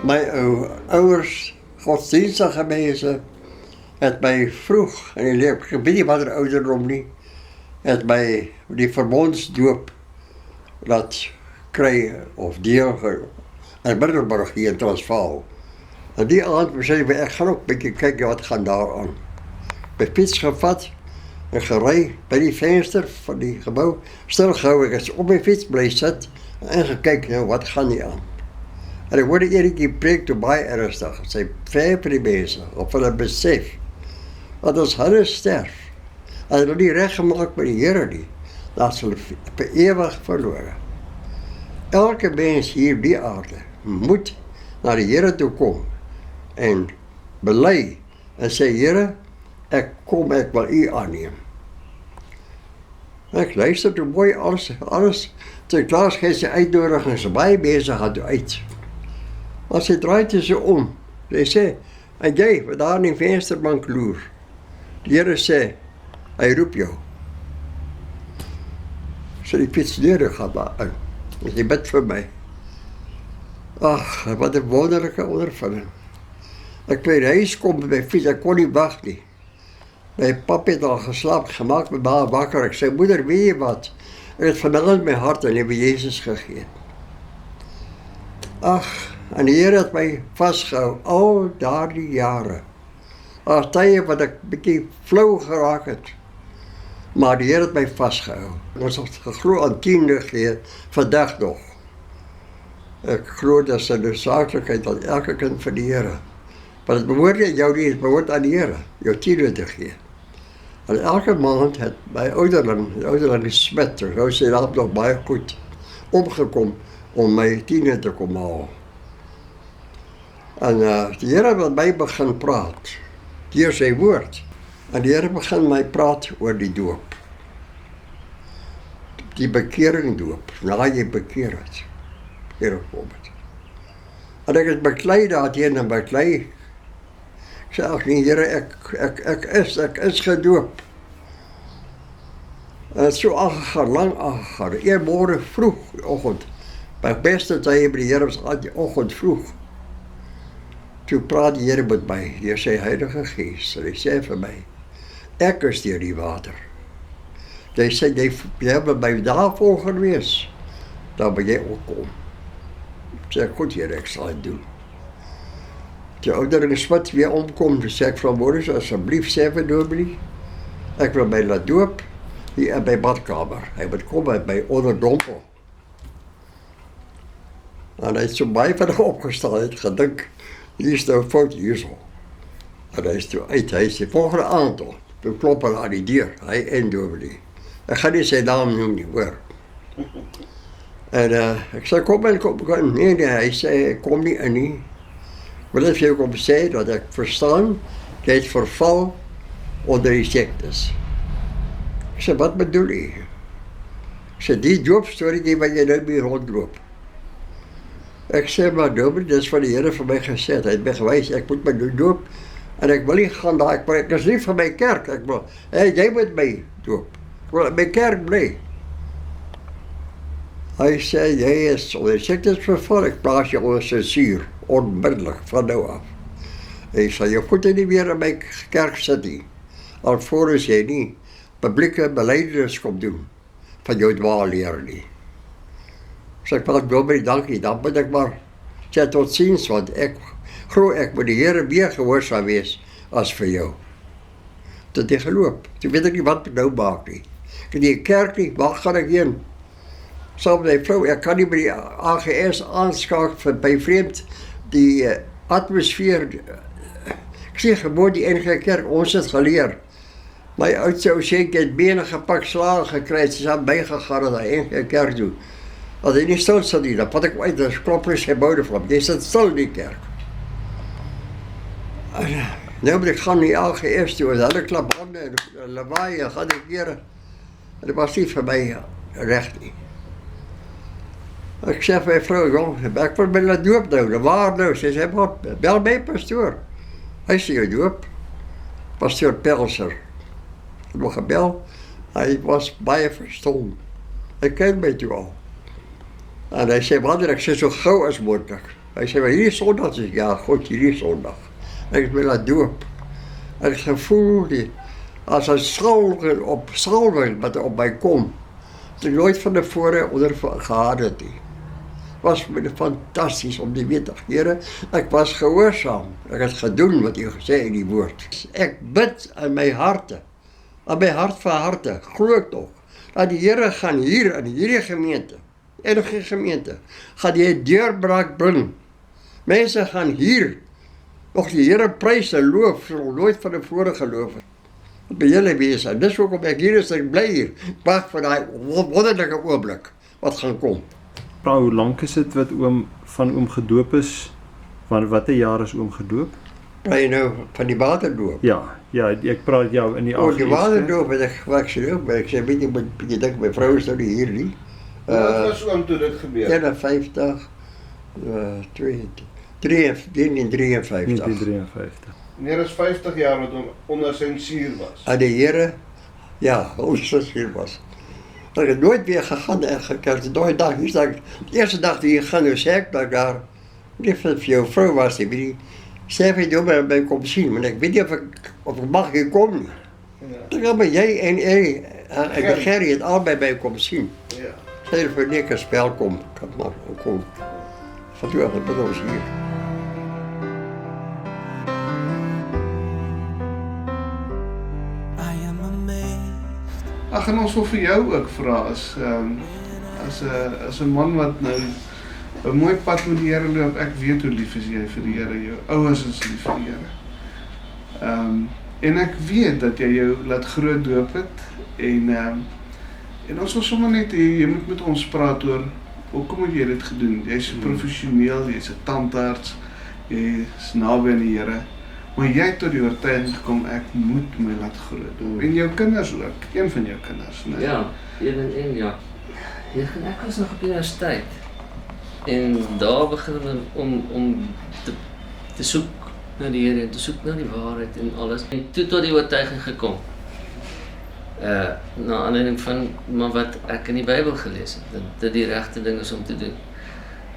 My ouers, godsdienstige mense, het my vroeg in die lewe, ek weet nie wat ouderdom nie, het my die verbondsdoop laat kry of deel in Middelburg hier in Transvaal. En die aand sê ek gaan ook 'n bietjie kyk wat gaan daar aan. My fiets gevat en gery by die venster van die gebou, stil gehou, ek is op my fiets bly sit en gekyk nou wat gaan nie aan. En ek hoorde Erikie preek toe baie ernstig, sy ver vir die mense, of hulle besef, dat as hulle sterf, en hulle nie reg gemaak met die Here nie, dan sal hulle vir ewig verlore. Elke mens hier op die aarde moet na die Here toe kom en bely en sê, Here, ek wil U aanneem. Ek luister toe mooi alles, toe Klaas gee sy uitnodigings, baie mense gaan toe uit. Maar sy draai toe so om, sy sê, en jy, wat daar in die vensterbank loer, die Here sê, hy roep jou. So die fiets deur gaan daar in, en sy bid vir my. Ag, wat 'n wonderlike ondervinding. Ek by die huis kom met my fiets, ek kon nie wag nie. My pap het al geslaap, gemaak met my wakker. Ek sê, moeder, weet jy wat? Ek het vanaand my hart aan die Jesus gegee. Ag, en die Here het my vasgehou, al daardie jare. As tye wat ek bietjie flou geraak het. Maar die Here het my vasgehou. Ons het geglo aan tiende gee, vandag nog. Ek glo dat se noodsaaklikheid aan elke kind vir die Here. Want het behoort nie jou nie, het behoort aan die Here, jou tiende te gee. En elke maand het my ouderling die Smit, hy sê dat nog baie goed, omgekom om my tiende te kom haal. En die Here het met my begin praat, deur sy woord. En die Here begin my praat oor die doop. Die bekering doop, na jy bekeer het. Here kom het. En ek het beklei daarteen en beklei. Ek sê, ag nee Here, ek is gedoop. En het so aangegaan, lang aangegaan. Een môre vroeg, die oggend, my beste tye by die Here was aan die oggend vroeg. Toe praat die Here met my, deur sy Heilige Gees, en hy sê vir my, ek is deur die water. Jy sê, jy wil by daarvolger wees, dan moet jy ook kom. Sê ek, goed Here, ek sal dit doen. Die ouderling Smit weer omkom, dus sê ek vir Morris, asseblief sê vir dominee, ek wil my laat doop, hier in my badkamer. Hy moet kom by my onderdompel. En hy het so baie vinnig opgestaan, hy het gedink, hier is nou 'n fout hierso. En hy is toe uit, hy is die volgende aand al, toe klop hulle aan die deur, hy en dominee. Ek gaan nie sy naam noem nie, hoor. En ek sê, kom, nee, hy sê, kom nie in nie. Wil ek vir jou kom sê, dat ek verstaan, jy het verval onder die sektes. Ek sê, wat bedoel jy? Ek sê, die doopstorie wat jy nou mee rondloop. Ek sê, maar dominee, dit is van die Here vir my gesê, hy het my gewys, ek moet my doop, en ek wil nie gaan daar, ek is nie van my kerk, ek wil, jy moet my doop, ek wil in my kerk bly. Hy sê, jy is onder die sektes verval, ek plaas jou onder sensuur, onmiddellik, van nou af. Hy sê, jy voete nie meer in my kerk sit nie, alvorens jy nie publieke belydenis kom doen, van jou dwaalleer nie. So ek wil dominee, dankie, dan moet ek maar sê tot ziens, want ek glo ek moet die Here meer gehoorsaam wees as vir jou. Tot jy geloop, toe weet ek nie wat ek nou maak nie. Ek het die kerk nie, waar gaan ek heen? Saam met die vrou, ek kan nie by die AGS aanskaak vir by vreemd die atmosfeer. Ek sê gewoon die enige kerk, ons het geleer. My oudste ou sê, ek het menige pak slaag gekry, sy is aan bygegaan aan die enige kerk toe. As hy nie stil sit nie, dan vat ek uit, dan klop hy sy boude van, jy sit stil in die kerk. En, nou moet ek gaan die AGS toe, en hulle klap hande, en lawaai, en gaan die kere. En dit was nie vir my recht nie. Ek sê vir my vrou, jong, ek wil my laat doop nou, waar nou? Sy sê, bel my pastoor. Hy sê jou doop, pastoor Pelser. Ek het nog gebel, hy was baie verstom. Hy ken my toe al. En hy sê, wanneer ek sê so gauw as moontlik. Hy sê, maar hierdie Sondag, sê ek, ja, God, hierdie Sondag. Ek is my laat doop. Ek het gevoel, as 'n salwing wat op my kom, dat ek nooit van tevore onder gehad het nie. Was vir my fantasties om te weet, Here, ek was gehoorsaam. Ek het gedoen wat U gesê in die woord. Ek bid aan my hart van harte, glo ek tog, dat die Here gaan hier in hierdie gemeente, enige gemeente, gaan die deurbraak bring. Mense gaan hier nog die Here prys en loof, sal nooit van tevore geloof het. By julle wees, en dis hoekom ek hier is, ek bly hier. Ek wag vir daai wonderlike oomblik wat gaan kom. Hoe lank is dit wat oom gedoop is? Van watter jaar is oom gedoop? Praat jy nou van die waterdoop? Ja, ek praat jou in die die waterdoop het ek gewakseneerd, maar ek sê, weet jy dink, my vrou is nou nie hier nie. Wat was oom toe dit gebeur? 51, 1953. Meneer is 50 jaar wat hom onder sensuur was. Aan die Here, ja, ons sensuur was. Ek het nooit weer gegaan en gekerk. Daai dag, die eerste dag die ek gaan, sê ek dat daar, nie vir jou vrou was, die weet nie, sê vir jou by my kom sien, maar ek weet nie of ek mag hier kom nie. Ek gaan by jy en Gerrie het albei by kom sien. Ja. Sê vir niks welkom, kan maar kom. Van toe af het ons hier. Ag, en ons wil vir jou ook vra as 'n man wat nou 'n mooi pad met die Here loop. Ek weet hoe lief is jy vir die Here, jou ouers is lief vir die Here. En ek weet dat jy jou laat groot doop het en ons wil sommer net hê jy moet met ons praat oor hoekom het jy dit gedoen? Jy's so professioneel, jy's 'n tandarts, jy's naby aan die Here. Maar jy het tot die oortuiging gekom, ek moet my laat groot doop. En jou kinders ook, een van jou kinders, né? Ja, een, ja. Ek was nog op universiteit. En daar begin om te soek na die Here en te soek na die waarheid en alles. En toe tot die oortuiging gekom. Na aanleiding van maar wat ek in die Bybel gelees het, dat dit die regte ding is om te doen.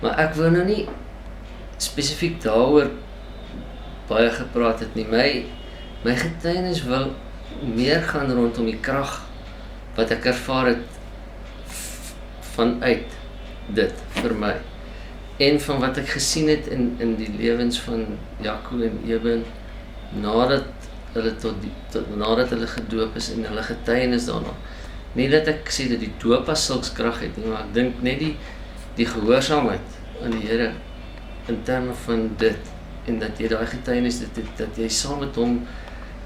Maar ek wou nou nie spesifiek daaroor baie gepraat het nie. My getuienis wil meer gaan rondom die krag wat ek ervaar het vanuit dit vir my. En van wat ek gesien het in die lewens van Jaco en Eben nadat hulle gedoop is en hulle getuienis daarna. Nie dat ek sê dat die doop as sulks krag het nie, maar ek dink net die gehoorsaamheid aan die Here in terme van dit en dat jy daai getuienis dat jy saam met hom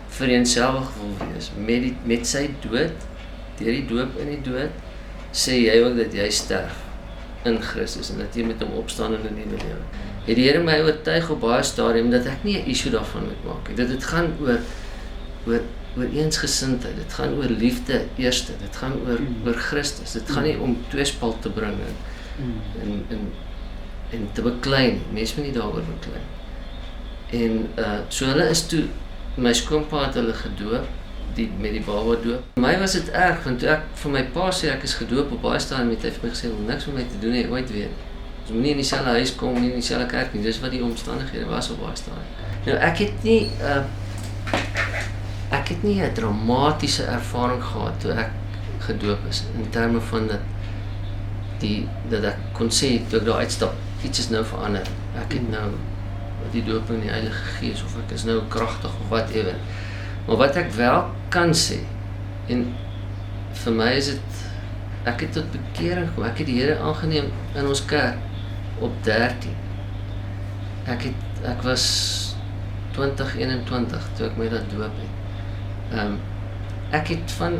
vereenselwig wil wees met sy dood, deur die doop in die dood, sê jy ook dat jy sterf in Christus en dat jy met hom opstaan in 'n nuwe lewe. Het die Here my oortuig op baie stadium dat ek nie 'n issue daarvan moet maak nie. Dit gaan oor eensgesindheid, dit gaan oor liefde eerste, dit gaan oor Christus. Dit gaan nie om tweespalt te bring en te beklei nie. Mense moet nie daaroor beklei. En so hulle is toe, my skoonpa het hulle gedoop, met die baba doop. Vir my was dit erg, want toe ek vir my pa sê ek is gedoop op baie stadium, het hy vir my gesê, wil niks met my te doen hê ooit weer. Ons moet nie in dieselfde huis kom, nie in dieselfde kerk nie, dis wat die omstandighede was op baie stadium. Nou ek het nie 'n dramatiese ervaring gehad toe ek gedoop is, in terme van dat ek kon sê, toe ek daar uitstap, iets is nou verander. Ek het nou die doop in die Heilige Gees, of ek is nou kragtig, of whatever. Maar wat ek wel kan sê, en vir my is dit, ek het tot bekering gekom, ek het die Here aangeneem in ons kerk op 13. Ek was 2021 toe ek my laat doop het. Ek het van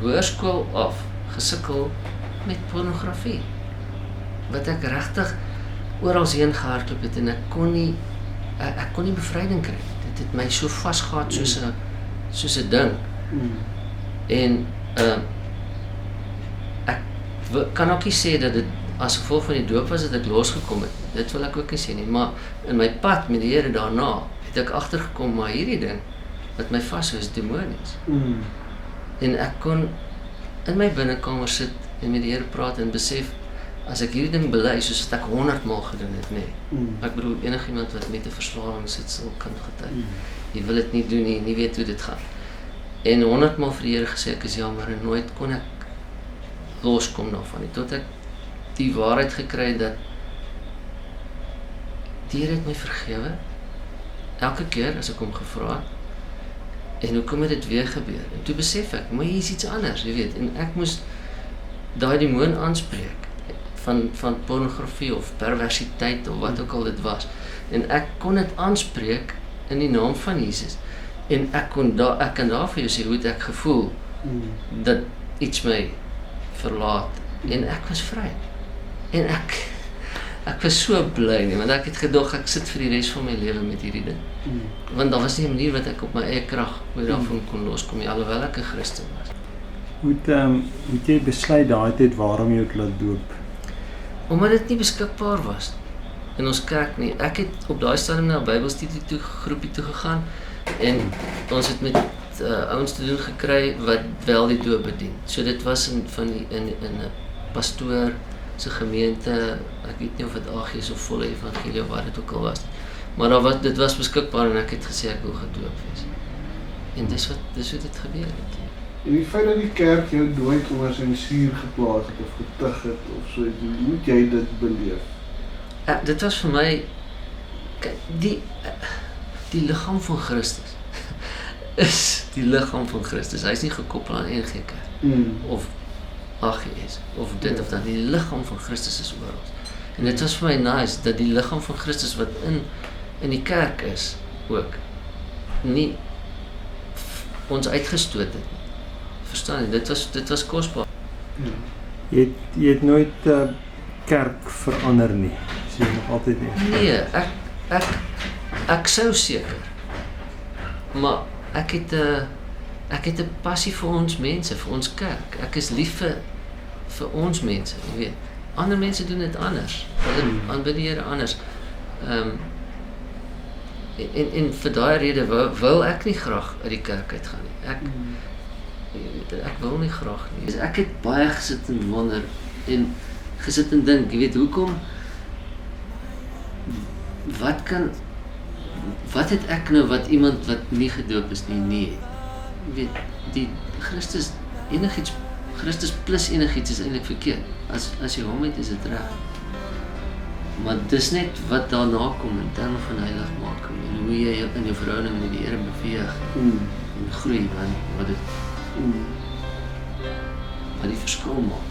hoërskool af gesukkel met pornografie, wat ek regtig oral heen gehardloop het en ek kon nie bevryding kry. Dit het my so vasgehad soos 'n ding. En ek kan ook nie sê dat dit as gevolg van die doop was dat ek losgekom het. Dit wil ek ook nie sê nie, maar in my pad met die Here daarna het ek agtergekom, maar hierdie ding wat my vashou is demonies. En ek kon in my binnekamer sit en met die Here praat en besef as ek hierdie ding bely soos wat ek 100 maal gedoen het, nee. Mm. Ek bedoel enigiemand wat met 'n verslawing sit sal kan getuig. Jy wil dit nie doen nie, nie weet hoe dit gaan. En 100 maal vir die Here gesê ek is jammer en nooit kon ek loskom daarvan nie, tot ek die waarheid gekry het dat die Here het my vergewe elke keer as ek hom gevra het. En hoekom het dit weer gebeur? En toe besef ek, maar hier is iets anders, jy weet, en ek moes daai demoon aanspreek van pornografie of perversiteit of wat ook al dit was. En ek kon dit aanspreek in die naam van Jesus. En ek kan daar vir jou sê hoe het ek gevoel dat iets my verlaat en ek was vry. En ek was so bly nie, want ek het gedog ek sit vir die res van my lewe met hierdie ding. Want daar was nie 'n manier wat ek op my eie krag weer daarvan kon loskom nie, alhoewel ek 'n Christen was. Hoe het jy besluit daai tyd waarom jy het laat doop? Omdat dit nie beskikbaar was in ons kerk nie. Ek het op daai stadium na 'n Bybelstudie groepie toe gegaan en ons het met ouens te doen gekry wat wel die doop bedien. So dit was in 'n pastoor se gemeente, ek weet nie of dit AG is of Volle Evangelie of wat dit ook al was. Maar dit was beskikbaar en ek het gesê ek wil gedoop wees. En dis hoe dit gebeur het. En die feit dat die kerk jou nooit onder sensuur geplaas het of getuig het of so, hoe moet jy dit beleef? Dit was vir my, die liggaam van Christus is die liggaam van Christus. Hy is nie gekoppel aan NG Kerk of AGS of dit of dat. Die liggaam van Christus is oor ons. En dit was vir my nice dat die liggaam van Christus wat in die kerk is ook nie ons uitgestoot het nie. Verstaan jy? Dit was kosbaar. Jy het nooit kerk verander nie. Sê jy nog altyd nie? Nee, ek sou seker. Maar ek het 'n passie vir ons mense, vir ons kerk. Ek is lief vir ons mense, jy weet. Ander mense doen dit anders. Hulle aanbid die Here anders. En vir daai rede wil ek nie graag uit die kerk uitgaan nie. Ek wil nie graag nie. Ek het baie gesit en wonder en gesit en dink, jy weet, hoekom wat het ek nou wat iemand wat nie gedoop is nie het? Jy weet, die Christus plus enigiets is eintlik verkeerd. As jy hom het, is dit reg. Maar dis net wat daarna kom in terme van heiligmaking en hoe jy in jou verhouding met die Here beweeg en groei, wat die verskil maak.